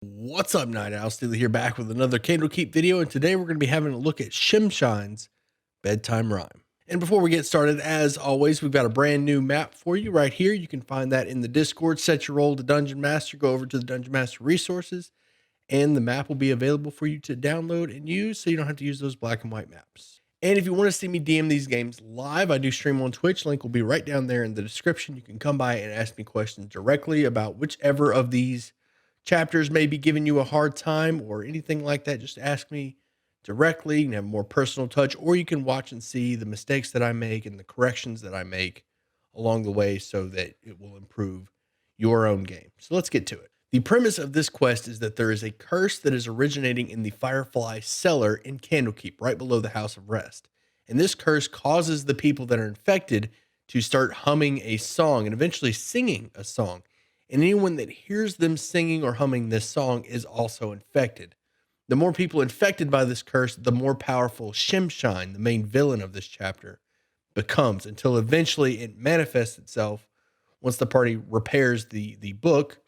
What's up, Night Owl? Steely here, back with another Candlekeep video, and today we're going to be having a look at Shemshimes Bedtime Rhyme. And before we get started, as always, we've got a brand new map for you right here. You can find that in the Discord. Set your role to Dungeon Master, go over to the Dungeon Master resources, and the map will be available for you to download and use, so you don't have to use those black and white maps. And if you want to see me DM these games live, I do stream on Twitch. Link will be right down there in the description. You can come by and ask me questions directly about whichever of these chapters may be giving you a hard time or anything like that. Just ask me directly. You can have a more personal touch, or you can watch and see the mistakes that I make and the corrections that I make along the way so that it will improve your own game. So let's get to it. The premise of this quest is that there is a curse that is originating in the Firefly Cellar in Candlekeep, right below the House of Rest. And this curse causes the people that are infected to start humming a song and eventually singing a song. And anyone that hears them singing or humming this song is also infected. The more people infected by this curse, the more powerful Shemshine, the main villain of this chapter, becomes, until eventually it manifests itself. Once the party repairs the book,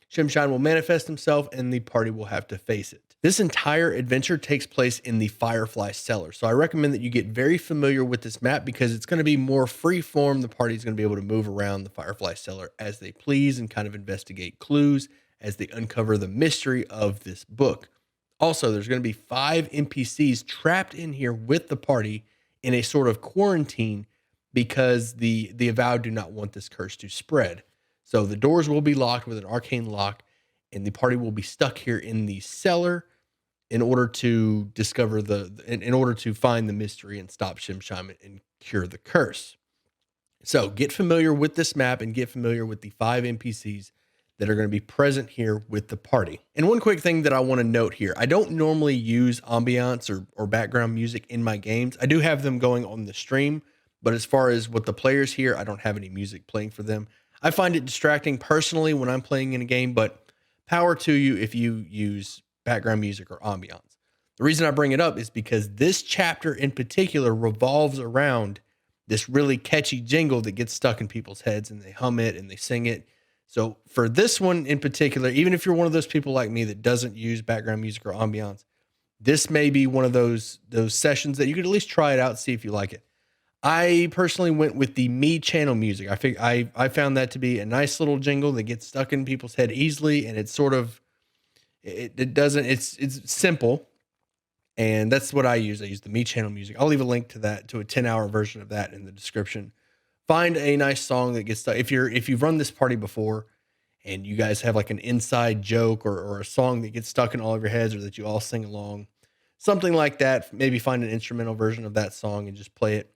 Shemshine will manifest himself and the party will have to face it. This entire adventure takes place in the Firefly Cellar. So I recommend that you get very familiar with this map because it's going to be more free form. The party is going to be able to move around the Firefly Cellar as they please and kind of investigate clues as they uncover the mystery of this book. Also, there's going to be 5 NPCs trapped in here with the party in a sort of quarantine because the Avowed do not want this curse to spread. So the doors will be locked with an arcane lock, and the party will be stuck here in the cellar in order to discover in order to find the mystery and stop Shemshime and cure the curse. So get familiar with this map and get familiar with the 5 NPCs that are going to be present here with the party. And one quick thing that I want to note here, I don't normally use ambiance or background music in my games. I do have them going on the stream, but as far as what the players hear, I don't have any music playing for them. I find it distracting personally when I'm playing in a game, but power to you if you use background music or ambiance. The reason I bring it up is because this chapter in particular revolves around this really catchy jingle that gets stuck in people's heads and they hum it and they sing it. So for this one in particular, even if you're one of those people like me that doesn't use background music or ambiance, this may be one of those sessions that you could at least try it out, see if you like it. I personally went with the Me channel music. I found that to be a nice little jingle that gets stuck in people's head easily, and it's sort of it's simple, and that's what I use. I use the Me channel music. I'll leave a link to that, to a 10-hour version of that in the description. Find a nice song that gets stuck. If you've run this party before and you guys have like an inside joke or a song that gets stuck in all of your heads or that you all sing along, something like that, maybe find an instrumental version of that song and just play it.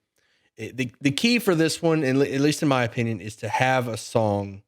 The key for this one, at least in my opinion, is to have a song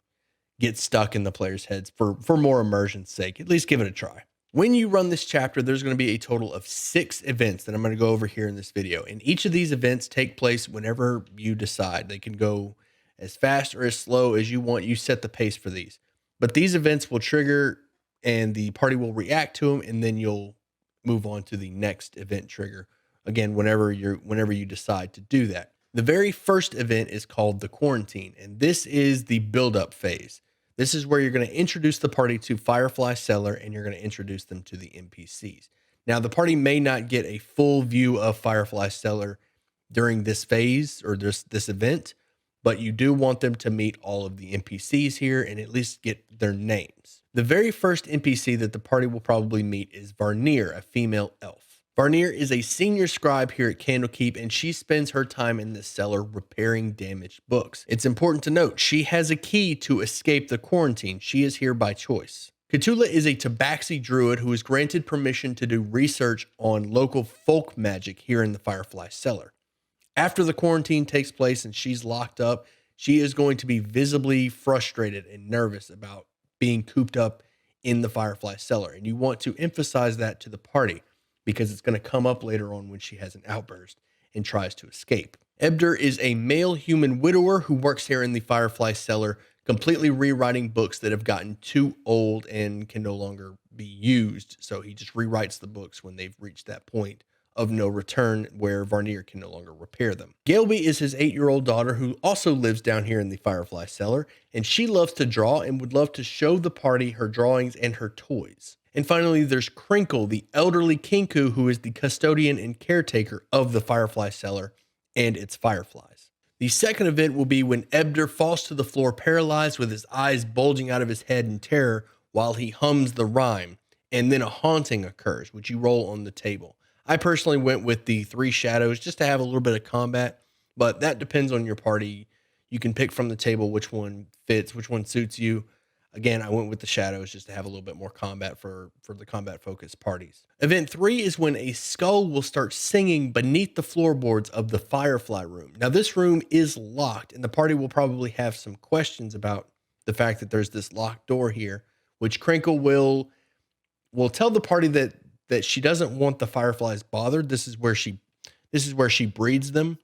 get stuck in the players' heads for more immersion's sake. At least give it a try. When you run this chapter, there's going to be a total of 6 events that I'm going to go over here in this video. And each of these events take place whenever you decide. They can go as fast or as slow as you want. You set the pace for these. But these events will trigger and the party will react to them, and then you'll move on to the next event trigger. Again, whenever you decide to do that. The very first event is called the quarantine, and this is the build-up phase. This is where you're going to introduce the party to Firefly Cellar, and you're going to introduce them to the NPCs. Now, the party may not get a full view of Firefly Cellar during this phase or this event, but you do want them to meet all of the NPCs here and at least get their names. The very first NPC that the party will probably meet is Varnier, a female elf. Varnier is a senior scribe here at Candlekeep, and she spends her time in the cellar repairing damaged books. It's important to note, she has a key to escape the quarantine. She is here by choice. Catoola is a tabaxi druid who is granted permission to do research on local folk magic here in the Firefly Cellar. After the quarantine takes place and she's locked up, she is going to be visibly frustrated and nervous about being cooped up in the Firefly Cellar, and you want to emphasize that to the party, because it's going to come up later on when she has an outburst and tries to escape. Ebder is a male human widower who works here in the Firefly Cellar, completely rewriting books that have gotten too old and can no longer be used. So he just rewrites the books when they've reached that point of no return where Varnier can no longer repair them. Galeby is his 8-year-old daughter who also lives down here in the Firefly cellar, and she loves to draw and would love to show the party her drawings and her toys. And finally, there's Crinkle, the elderly Kinku, who is the custodian and caretaker of the Firefly cellar and its fireflies. The second event will be when Ebner falls to the floor paralyzed with his eyes bulging out of his head in terror while he hums the rhyme, and then a haunting occurs, which you roll on the table. I personally went with the 3 shadows just to have a little bit of combat, but that depends on your party. You can pick from the table which one fits, which one suits you. Again, I went with the shadows just to have a little bit more combat for the combat-focused parties. Event 3 is when a skull will start singing beneath the floorboards of the Firefly room. Now, this room is locked, and the party will probably have some questions about the fact that there's this locked door here, which Crinkle will tell the party that she doesn't want the fireflies bothered. This is where she breeds them.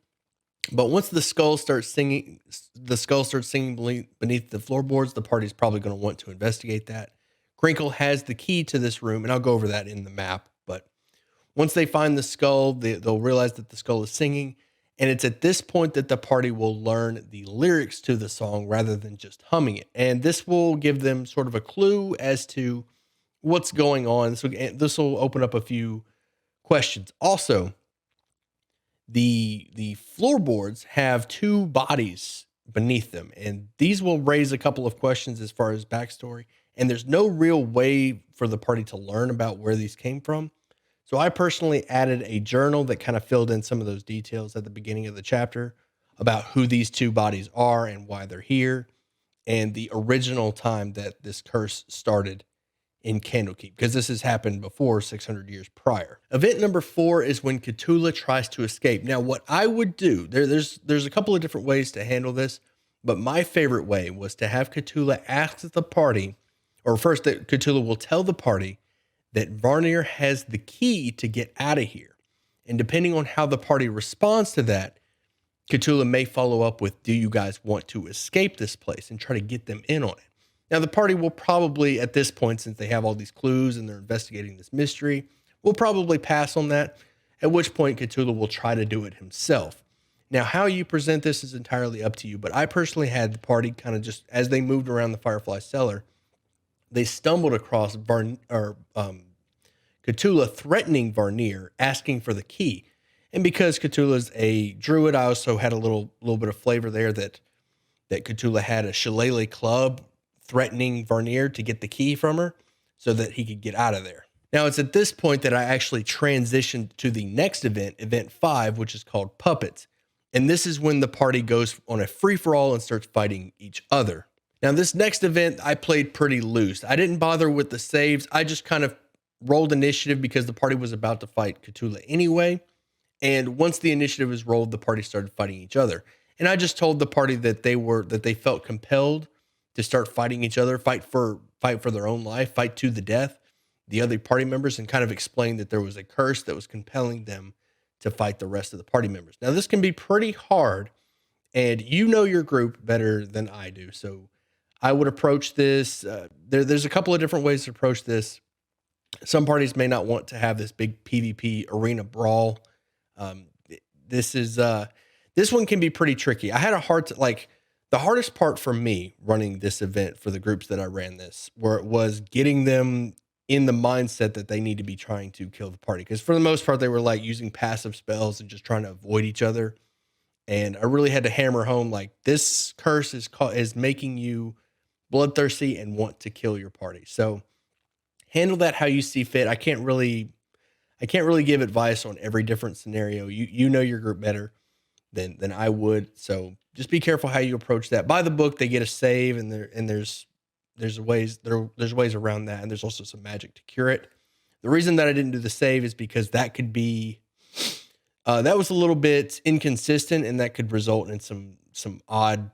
But once the skull starts singing beneath the floorboards, the party's probably going to want to investigate that. Crinkle has the key to this room, and I'll go over that in the map. But once they find the skull, they'll realize that the skull is singing, and it's at this point that the party will learn the lyrics to the song rather than just humming it. And this will give them sort of a clue as to what's going on. So this will open up a few questions. Also, the floorboards have 2 bodies beneath them, and these will raise a couple of questions as far as backstory. And there's no real way for the party to learn about where these came from. So I personally added a journal that kind of filled in some of those details at the beginning of the chapter about who these 2 bodies are and why they're here, and the original time that this curse started in Candlekeep, because this has happened before 600 years prior. Event number 4 is when Catoola tries to escape. Now, what I would do, there's a couple of different ways to handle this, but my favorite way was to have Catoola ask the party, or first that Catoola will tell the party that Varnier has the key to get out of here. And depending on how the party responds to that, Catoola may follow up with, do you guys want to escape this place, and try to get them in on it. Now, the party will probably, at this point, since they have all these clues and they're investigating this mystery, will probably pass on that, at which point Catoola will try to do it himself. Now, how you present this is entirely up to you, but I personally had the party kind of just, as they moved around the Firefly cellar, they stumbled across Catoola threatening Varnier, asking for the key. And because Catula's a druid, I also had a little bit of flavor there that Catoola had a shillelagh club threatening Varnier to get the key from her so that he could get out of there. Now, it's at this point that I actually transitioned to the next event, event 5, which is called Puppets. And this is when the party goes on a free-for-all and starts fighting each other. Now, this next event, I played pretty loose. I didn't bother with the saves. I just kind of rolled initiative because the party was about to fight Catoola anyway. And once the initiative was rolled, the party started fighting each other. And I just told the party that they felt compelled to start fighting each other, fight for their own life, fight to the death, the other party members, and kind of explain that there was a curse that was compelling them to fight the rest of the party members. Now, this can be pretty hard, and you know your group better than I do. So I would approach this. There's a couple of different ways to approach this. Some parties may not want to have this big PvP arena brawl. This one can be pretty tricky. I had a hard the hardest part for me running this event for the groups that I ran this, where it was getting them in the mindset that they need to be trying to kill the party. Because for the most part, they were like using passive spells and just trying to avoid each other. And I really had to hammer home, like, this curse is making you bloodthirsty and want to kill your party. So handle that how you see fit. I can't really give advice on every different scenario. You know your group better than I would. So just be careful how you approach that. By the book, they get a save, and there's ways around that, and there's also some magic to cure it. The reason that I didn't do the save is because that could be that was a little bit inconsistent, and that could result in some odd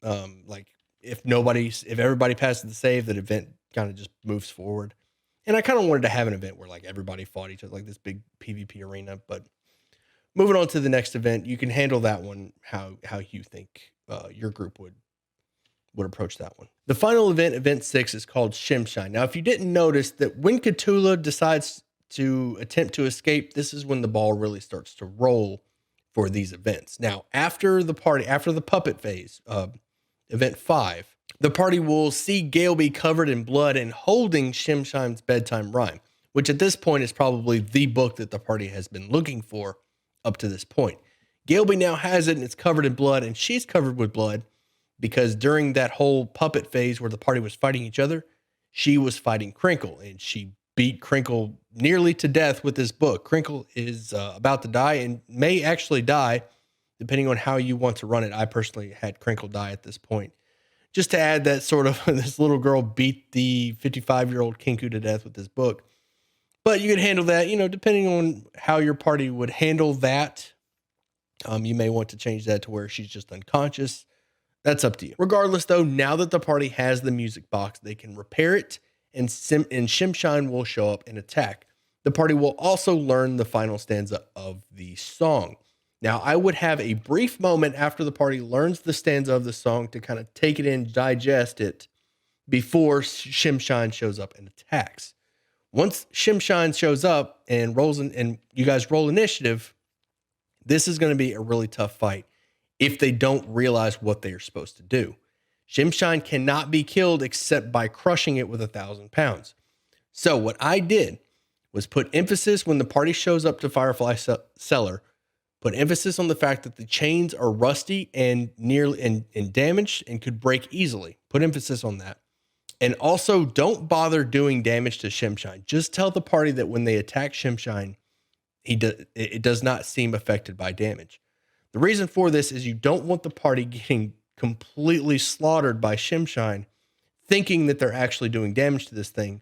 like if everybody passes the save, that event kind of just moves forward. And I kind of wanted to have an event where like everybody fought each other, like this big PvP arena. But moving on to the next event, you can handle that one how you think your group would approach that one. The final event, event 6, is called Shemshine. Now, if you didn't notice, that when Catoola decides to attempt to escape, this is when the ball really starts to roll for these events. Now, after the puppet phase, event 5, the party will see Gale be covered in blood and holding Shemshimes Bedtime Rhyme, which at this point is probably the book that the party has been looking for up to this point. Galeby now has it and it's covered in blood, and she's covered with blood because during that whole puppet phase where the party was fighting each other, she was fighting Crinkle, and she beat Crinkle nearly to death with this book. Crinkle is about to die and may actually die depending on how you want to run it. I personally had Crinkle die at this point, just to add that sort of this little girl beat the 55-year-old Kinku to death with this book. But you could handle that, depending on how your party would handle that. You may want to change that to where she's just unconscious. That's up to you. Regardless, though, now that the party has the music box, they can repair it, and Shemshine will show up and attack. The party will also learn the final stanza of the song. Now, I would have a brief moment after the party learns the stanza of the song to kind of take it in, digest it, before Shemshine shows up and attacks. Once Shemshine shows up and rolls in, and you guys roll initiative, this is going to be a really tough fight if they don't realize what they are supposed to do. Shemshine cannot be killed except by crushing it with 1,000 pounds. So what I did was put emphasis when the party shows up to Firefly Cellar, put emphasis on the fact that the chains are rusty and nearly and damaged and could break easily. Put emphasis on that. And also, don't bother doing damage to Shemshine. Just tell the party that when they attack Shemshine, it does not seem affected by damage. The reason for this is you don't want the party getting completely slaughtered by Shemshine, thinking that they're actually doing damage to this thing,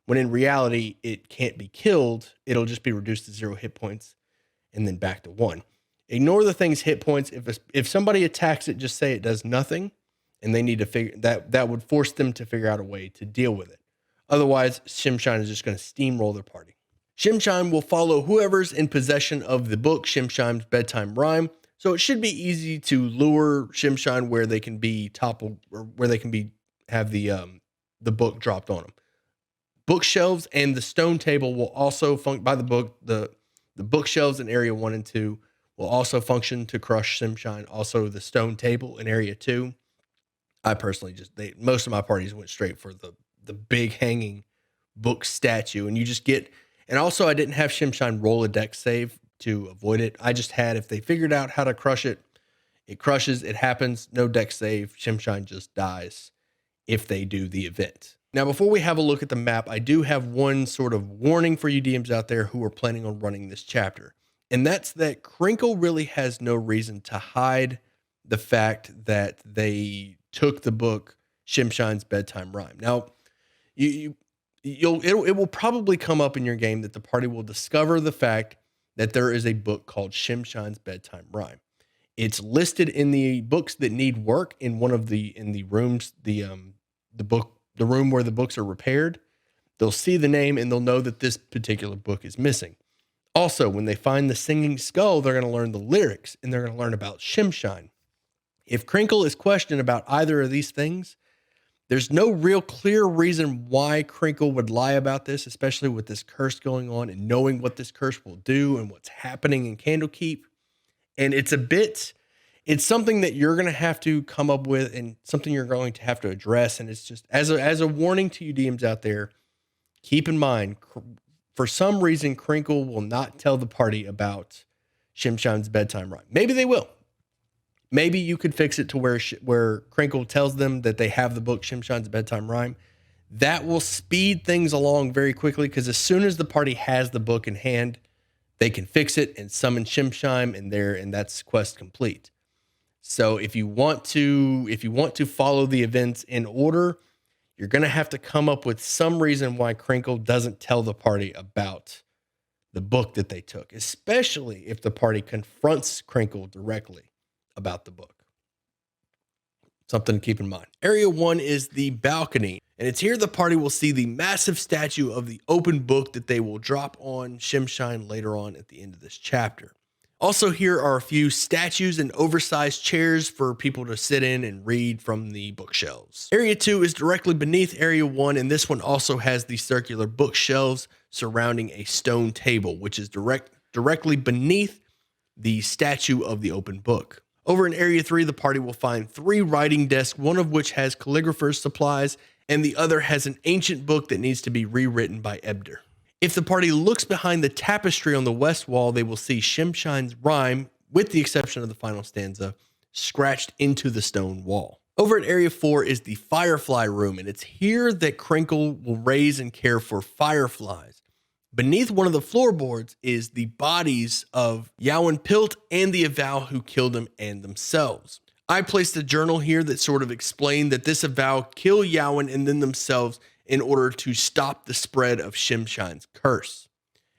when in reality, it can't be killed. It'll just be reduced to 0 hit points and then back to 1. Ignore the thing's hit points. If somebody attacks it, just say it does nothing. And they need to figure that would force them to figure out a way to deal with it. Otherwise, Shemshine is just going to steamroll their party. Shemshine will follow whoever's in possession of the book, Shemshimes Bedtime Rhyme. So it should be easy to lure Shemshine where they can be toppled, or where they can have the book dropped on them. Bookshelves and the stone table will also function by the book. The bookshelves in area 1 and 2 will also function to crush Shemshine. Also, the stone table in area 2. I personally most of my parties went straight for the big hanging book statue, and you just get, and also I didn't have Shemshine roll a dex save to avoid it. I just had, if they figured out how to crush it, it crushes, it happens, no dex save, Shemshine just dies if they do the event. Now, before we have a look at the map, I do have one sort of warning for you DMs out there who are planning on running this chapter, and that's that Crinkle really has no reason to hide the fact that they took the book Shemshine's Bedtime Rhyme. Now, it will probably come up in your game that the party will discover the fact that there is a book called Shemshine's Bedtime Rhyme. It's listed in the books that need work in one of the rooms, the room where the books are repaired. They'll see the name and they'll know that this particular book is missing. Also, when they find the singing skull, they're going to learn the lyrics and they're going to learn about Shemshine. If Crinkle is questioned about either of these things, there's no real clear reason why Crinkle would lie about this, especially with this curse going on and knowing what this curse will do and what's happening in Candlekeep. And it's something that you're going to have to come up with and something you're going to have to address. And it's just as a warning to you DMs out there, keep in mind, for some reason, Crinkle will not tell the party about Shemshine's Bedtime Rhyme. Maybe they will. Maybe you could fix it to where Crinkle tells them that they have the book Shemshine's Bedtime Rhyme. That will speed things along very quickly, because as soon as the party has the book in hand, they can fix it and summon Shemshine, and that's quest complete. So if you want to follow the events in order, you're going to have to come up with some reason why Crinkle doesn't tell the party about the book that they took, especially if the party confronts Crinkle directly about the book. Something to keep in mind. Area 1 is the balcony, and it's here the party will see the massive statue of the open book that they will drop on Shemshine later on at the end of this chapter. Also, here are a few statues and oversized chairs for people to sit in and read from the bookshelves. Area 2 is directly beneath Area 1, and this one also has the circular bookshelves surrounding a stone table, which is directly beneath the statue of the open book. Over in Area 3, the party will find 3 writing desks, one of which has calligrapher's supplies, and the other has an ancient book that needs to be rewritten by Ebder. If the party looks behind the tapestry on the west wall, they will see Shemshimes' rhyme, with the exception of the final stanza, scratched into the stone wall. Over at Area 4 is the Firefly Room, and it's here that Crinkle will raise and care for fireflies. Beneath one of the floorboards is the bodies of Yawen Pilt and the Avowed who killed him and themselves. I placed a journal here that sort of explained that this Avowed killed Yawen and then themselves in order to stop the spread of Shemshimes' curse.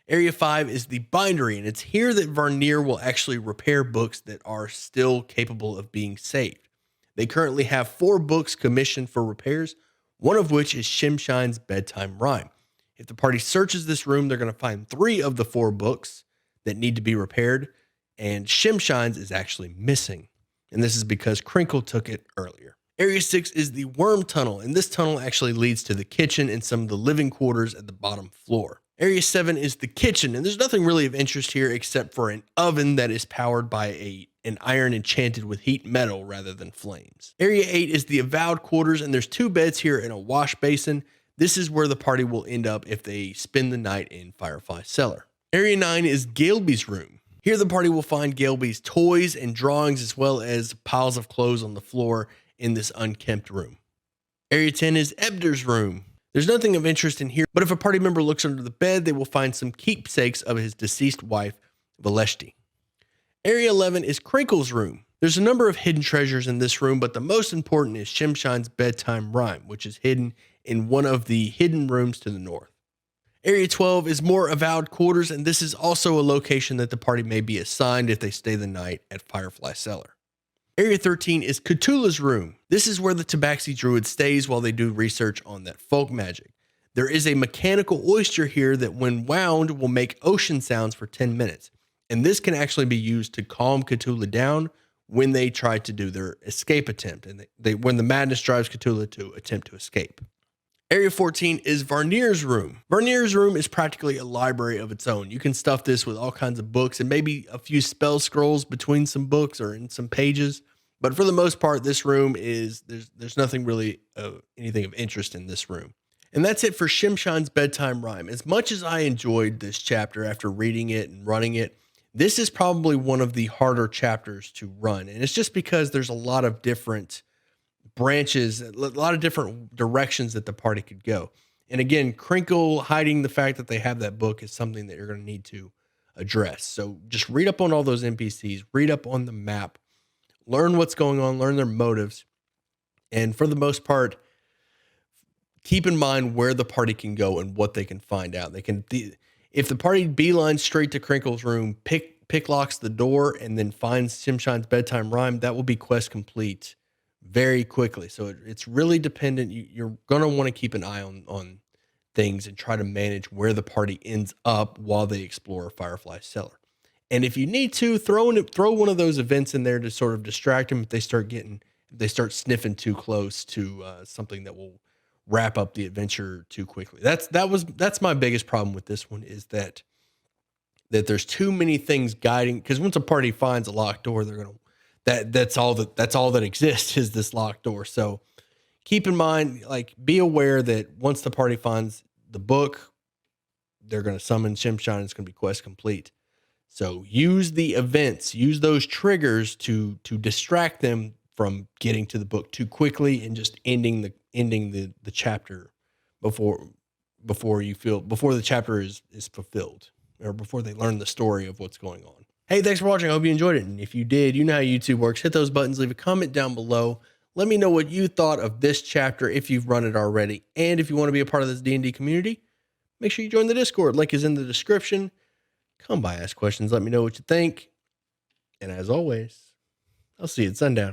Area 5 is the Bindery, and it's here that Varnier will actually repair books that are still capable of being saved. They currently have 4 books commissioned for repairs, one of which is Shemshimes Bedtime Rhyme. If the party searches this room, they're going to find 3 of the 4 books that need to be repaired, and Shemshimes is actually missing. And this is because Crinkle took it earlier. Area 6 is the Worm Tunnel, and this tunnel actually leads to the kitchen and some of the living quarters at the bottom floor. Area 7 is the kitchen, and there's nothing really of interest here except for an oven that is powered by an iron enchanted with heat metal rather than flames. Area 8 is the Avowed quarters, and there's 2 beds here and a wash basin. This is where the party will end up if they spend the night in Firefly Cellar. Area 9 is Galeby's room. Here the party will find Galeby's toys and drawings as well as piles of clothes on the floor in this unkempt room. Area 10 is Ebder's room. There's nothing of interest in here, but if a party member looks under the bed, they will find some keepsakes of his deceased wife, Valeshti. Area 11 is Crinkles' room. There's a number of hidden treasures in this room, but the most important is Shemshimes' Bedtime Rhyme, which is hidden in one of the hidden rooms to the north. Area 12 is more Avowed quarters, and this is also a location that the party may be assigned if they stay the night at Firefly Cellar. Area 13 is Catoola's room. This is where the Tabaxi druid stays while they do research on that folk magic. There is a mechanical oyster here that when wound will make ocean sounds for 10 minutes. And this can actually be used to calm Catoola down when they try to do their escape attempt. And when the madness drives Catoola to attempt to escape. Area 14 is Varnier's room. Varnier's room is practically a library of its own. You can stuff this with all kinds of books and maybe a few spell scrolls between some books or in some pages. But for the most part, this room is, there's nothing really anything of interest in this room. And that's it for Shemshimes Bedtime Rhyme. As much as I enjoyed this chapter after reading it and running it, this is probably one of the harder chapters to run. And it's just because there's a lot of different branches, a lot of different directions that the party could go. And again, Crinkle hiding the fact that they have that book is something that you're going to need to address. So just read up on all those NPCs, read up on the map, learn what's going on, learn their motives. And for the most part, keep in mind where the party can go and what they can find out. They can, if the party beelines straight to Crinkle's room, pick locks the door, and then finds Shemshimes Bedtime Rhyme, that will be quest complete very quickly. So it's really dependent. You're going to want to keep an eye on things and try to manage where the party ends up while they explore Firefly Cellar. And if you need to, throw one of those events in there to sort of distract them if they start sniffing too close to something that will wrap up the adventure too quickly. That's my biggest problem with this one, is that there's too many things guiding, because once a party finds a locked door, they're going to that's all that exists is this locked door. So keep in mind, like, be aware that once the party finds the book, they're going to summon Shemshine. It's going to be quest complete. So use the events, use those triggers to distract them from getting to the book too quickly and just ending the chapter before the chapter is fulfilled, or before they learn the story of what's going on. Hey, thanks for watching. I hope you enjoyed it. And if you did, you know how YouTube works. Hit those buttons, leave a comment down below. Let me know what you thought of this chapter if you've run it already. And if you want to be a part of this D&D community, make sure you join the Discord. Link is in the description. Come by, ask questions, let me know what you think. And as always, I'll see you at sundown.